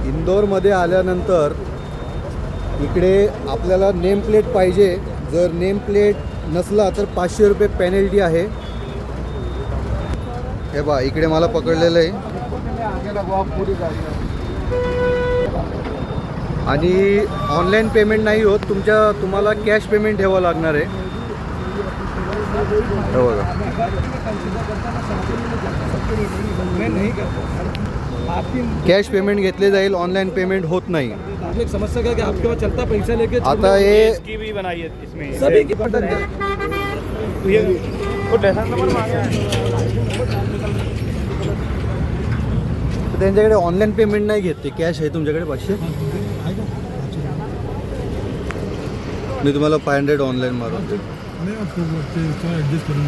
इंदोरमध्ये आल्यानंतर इकडे आपल्याला नेम प्लेट पाहिजे. जर नेम प्लेट नसला तर 500 रुपये पेनल्टी आहे. हे बा इकडे मला पकडलेलं आहे आणि ऑनलाईन पेमेंट नाही होत. तुम्हाला कॅश पेमेंट ठेवावं लागणार आहे. हे बघा कॅश पेमेंट घेतले जाईल, ऑनलाइन पेमेंट होत नाही. एक समस्या क्या कि आपके पास चलता पैसा लेके आता ये की भी बनाई है इसमें सभी की पटन ये वो लाइसेंस नंबर मांगा है। तर त्यांच्याकडे ऑनलाईन पेमेंट नाही घेत ते, कॅश आहे तुमच्याकडे 500. मी तुम्हाला 500 ऑनलाईन मारून देईन. ऍडजस्ट करून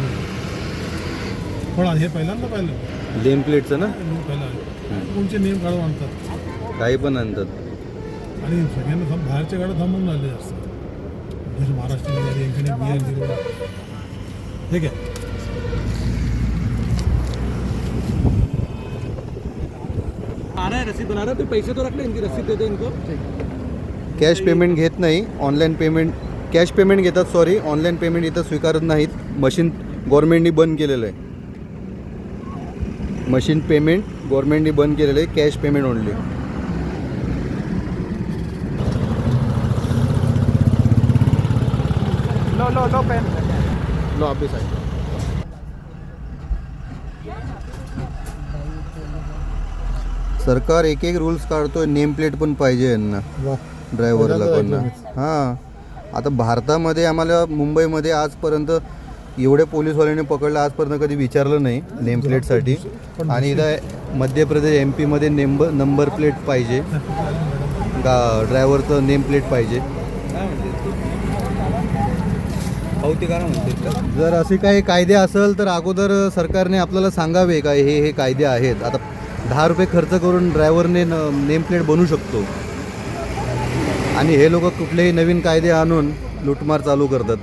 थोडा हे पहिल्यांदा पाहिलं नेम प्लेटचं ना, कोणचे नेम काढून आणतात काही पण आणतात. आणि सगळ्यांना बाहेरच्या गाड्या थांबून राहिले जास्त. जसं महाराष्ट्राची गाडी इकडे बिहार ठीक आहे. आ रहा है रसीद बना रहा है, तो पैसे तो रख ले, इनकी रसीद दे दे इनको. कॅश पेमेंट घेत नाही, ऑनलाईन पेमेंट. कॅश पेमेंट घेतात, सॉरी ऑनलाईन पेमेंट इथं स्वीकारत नाहीत. मशीन गव्हर्नमेंटनी बंद केलेलं आहे. मशीन पेमेंट गव्हर्नमेंटनी बंद केलेलं आहे, कॅश पेमेंट ओनली. लो पेन लो ऑफिस आहे. सरकार एक रूल्स काढतोय. नेम प्लेट पण पाहिजे यांना, ड्रायव्हरला पण. हां, आता भारतामध्ये आम्हाला मुंबईमध्ये आजपर्यंत एवढे पोलीसवाल्यांनी पकडलं, आजपर्यंत कधी विचारलं नाही नेम प्लेटसाठी. आणि इथं मध्य प्रदेश MP मध्ये नंबर प्लेट पाहिजे, ड्रायव्हरचं नेम प्लेट पाहिजे. जर असे काही कायदे असेल तर अगोदर सरकारने आपल्याला सांगावे का हे कायदे आहेत. आता 10 रुपये खर्च करून ड्रायव्हरने नेम प्लेट बनवू शकतो आणि हे लोक कुठलेही नवीन कायदे आणून लूटमार चालू करतात.